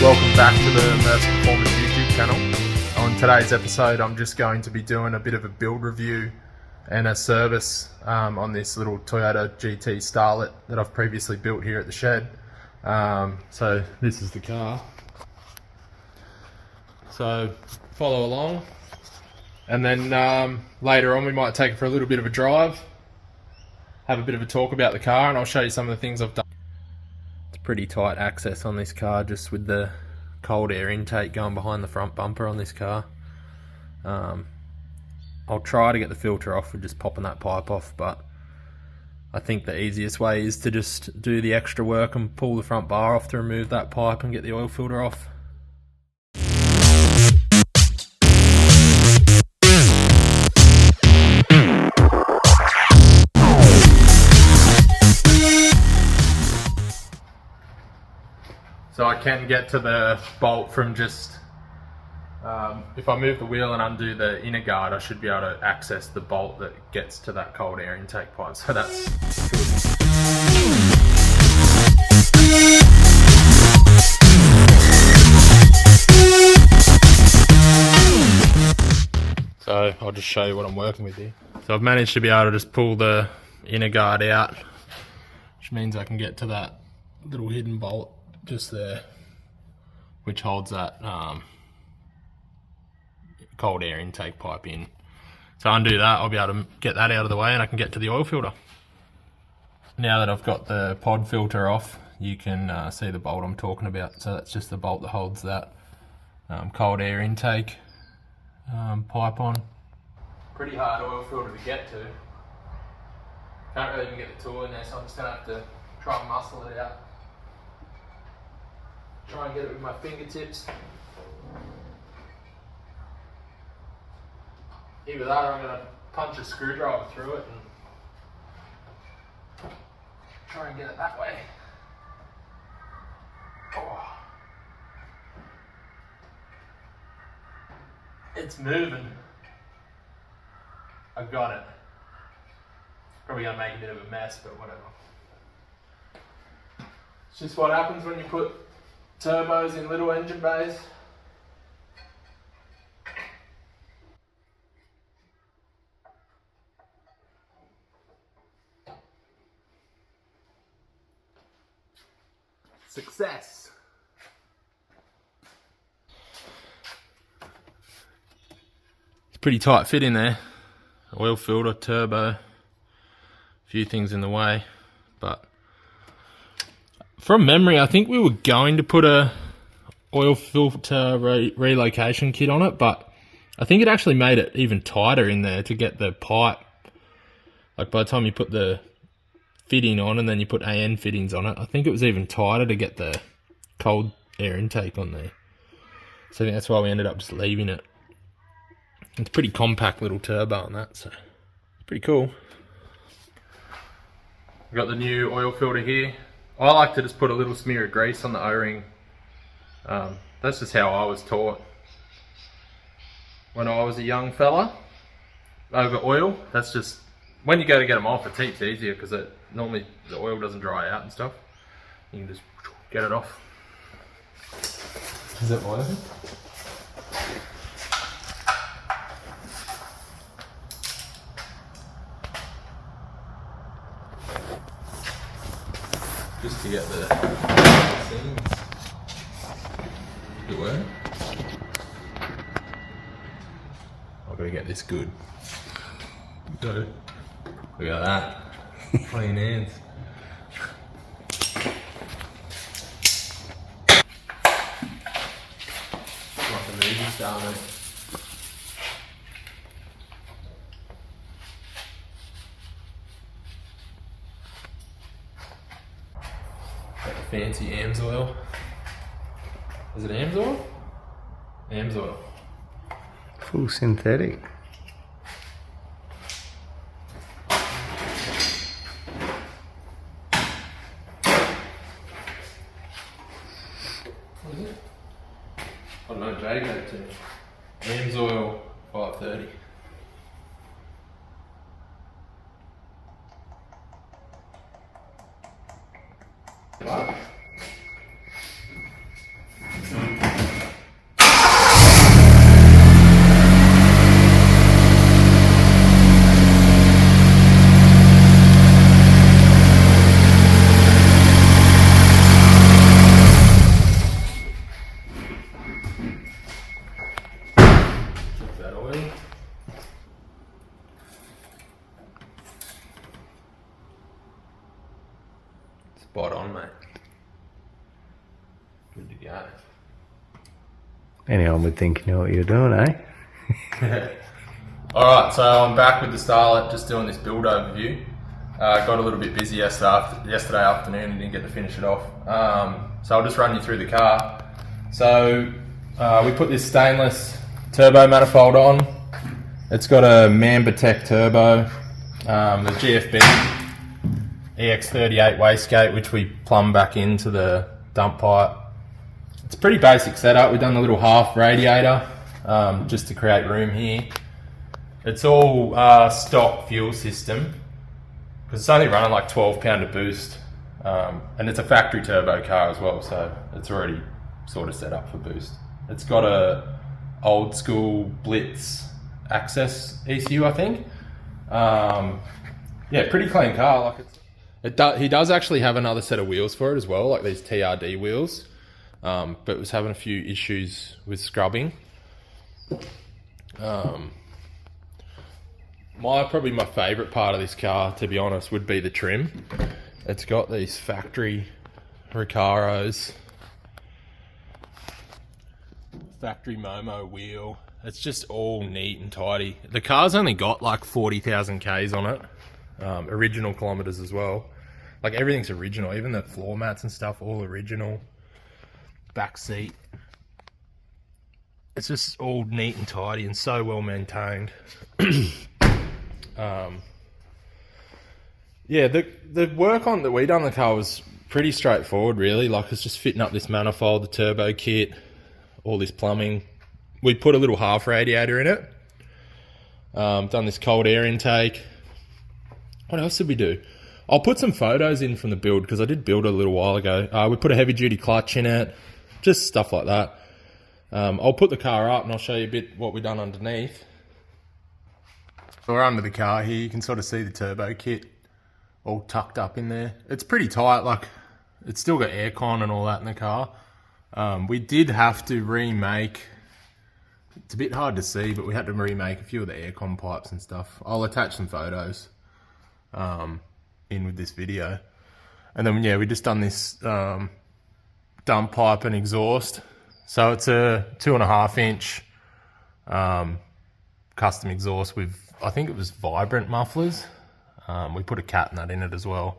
Welcome back to the Merce Performance YouTube channel. On today's episode, I'm just going to be doing a bit of a build review and a service on this little Toyota GT Starlet that I've previously built here at the shed. So this is the car. So follow along, and then later on we might take it for a little bit of a drive, have a bit of a talk about the car, and I'll show you some of the things I've done. It's pretty tight access on this car, just with the cold air intake going behind the front bumper on this car. I'll try to get the filter off with just popping that pipe off, but I think the easiest way is to just do the extra work and pull the front bar off to remove that pipe and get the oil filter off. So I can get to the bolt from just, if I move the wheel and undo the inner guard, I should be able to access the bolt that gets to that cold air intake pipe, so that's good. So I'll just show you what I'm working with here. So I've managed to be able to just pull the inner guard out, which means I can get to that little hidden bolt just there, which holds that cold air intake pipe in. So undo that, I'll be able to get that out of the way and I can get to the oil filter. Now that I've got the pod filter off, you can see the bolt I'm talking about. So that's just the bolt that holds that cold air intake pipe on. Pretty hard oil filter to get to. Can't really even get the tool in there, so I'm just going to have to try and muscle it out. Try and get it with my fingertips. Either that or I'm going to punch a screwdriver through it and try and get it that way. Oh. It's moving. I got it. Probably going to make a bit of a mess, but whatever. It's just what happens when you put turbos in little engine bays. Success. It's pretty tight fit in there. Oil filter, turbo, a few things in the way, but from memory, I think we were going to put a oil filter relocation kit on it, but I think it actually made it even tighter in there to get the pipe. Like by the time you put the fitting on and then you put AN fittings on it, I think it was even tighter to get the cold air intake on there. So I think that's why we ended up just leaving it. It's a pretty compact little turbo on that, so it's pretty cool. We've got the new oil filter here. I like to just put a little smear of grease on the O-ring. That's just how I was taught when I was a young fella. Over oil, that's just, when you go to get them off, it's heaps easier because normally the oil doesn't dry out and stuff. You can just get it off. Is it working? Just to get the seams. Did it work? I've got to get this good. Look at that. Clean hands. Like a movie star, mate. Fancy AMS oil. Is it AMS oil? AMS oil. Full synthetic. What is it? I don't know, Jay gave it to me. AMS oil 530. What? Spot on, mate. Good to go. Anyone would think you know what you're doing, eh? Alright, so I'm back with the Starlet, just doing this build overview. Got a little bit busy yesterday afternoon and didn't get to finish it off. So I'll just run you through the car. So we put this stainless turbo manifold on. It's got a Mamba-Tech turbo, the GFB EX38 wastegate, which we plumb back into the dump pipe. It's a pretty basic setup. We've done a little half radiator just to create room here. It's all stock fuel system because it's only running like 12 pound of boost, and it's a factory turbo car as well, so it's already sort of set up for boost. It's got a old school Blitz Access ECU, I think. Yeah, pretty clean car. Like he does actually have another set of wheels for it as well, like these TRD wheels, but was having a few issues with scrubbing. Probably my favourite part of this car, to be honest, would be the trim. It's got these factory Recaros, factory Momo wheel. It's just all neat and tidy. The car's only got like 40,000 Ks on it. Original kilometres as well. Like everything's original, even the floor mats and stuff, all original. Back seat. It's just all neat and tidy and so well maintained. Yeah, the work on that we done on the car was pretty straightforward, really. Like it's just fitting up this manifold, the turbo kit, all this plumbing. We put a little half radiator in it. Done this cold air intake. What else did we do? I'll put some photos in from the build because I did build it a little while ago. We put a heavy duty clutch in it, just stuff like that. I'll put the car up and I'll show you a bit what we've done underneath. So we're under the car here. You can sort of see the turbo kit all tucked up in there. It's pretty tight. Like it's still got aircon and all that in the car. We did have to remake. It's a bit hard to see, but we had to remake a few of the aircon pipes and stuff. I'll attach some photos in with this video. And then, yeah, we just done this dump pipe and exhaust. So it's a 2.5 inch custom exhaust with, I think it was Vibrant mufflers. We put a cat nut in it as well.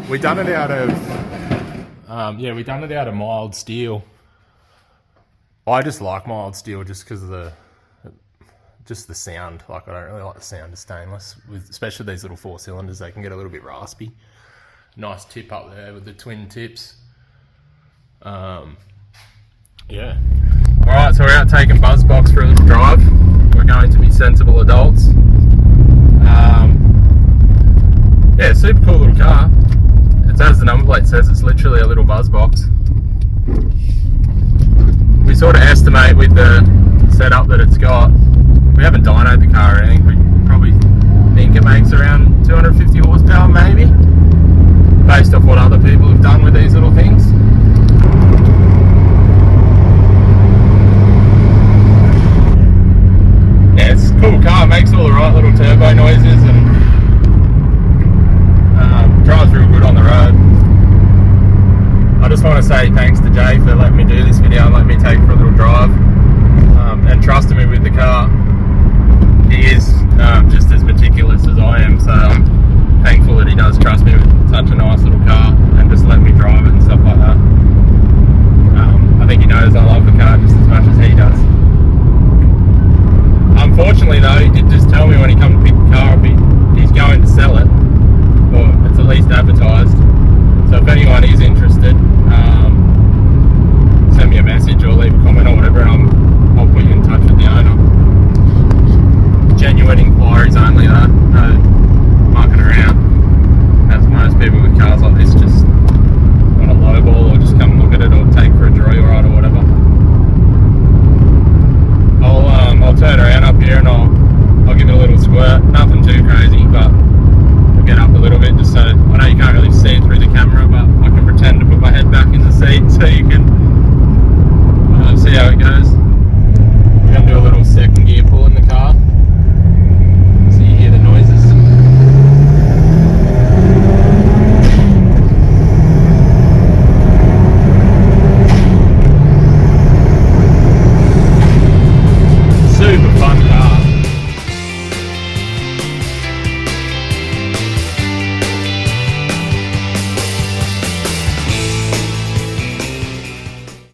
We done it out of, we done it out of mild steel. I just like mild steel just because of the sound. Like I don't really like the sound of stainless, especially these little 4 cylinders. They can get a little bit raspy. Nice tip up there with the twin tips. Yeah. All right, so we're out taking Buzzbox for a little drive. We're going to be sensible adults. Yeah, super cool little car. It's as the number plate says. It's literally a little Buzzbox. We sort of estimate with the setup that it's got. We haven't dynoed the car or anything. We probably think it makes around 250 horsepower maybe, based off what other people have done with these little things. Yeah, it's a cool car. It makes all the right little turbo noises and drives real good on the road. I just want to say thanks to Jay for letting me do this video and letting me take it for a little drive, and trusting me with the car. He is just as meticulous as I am, so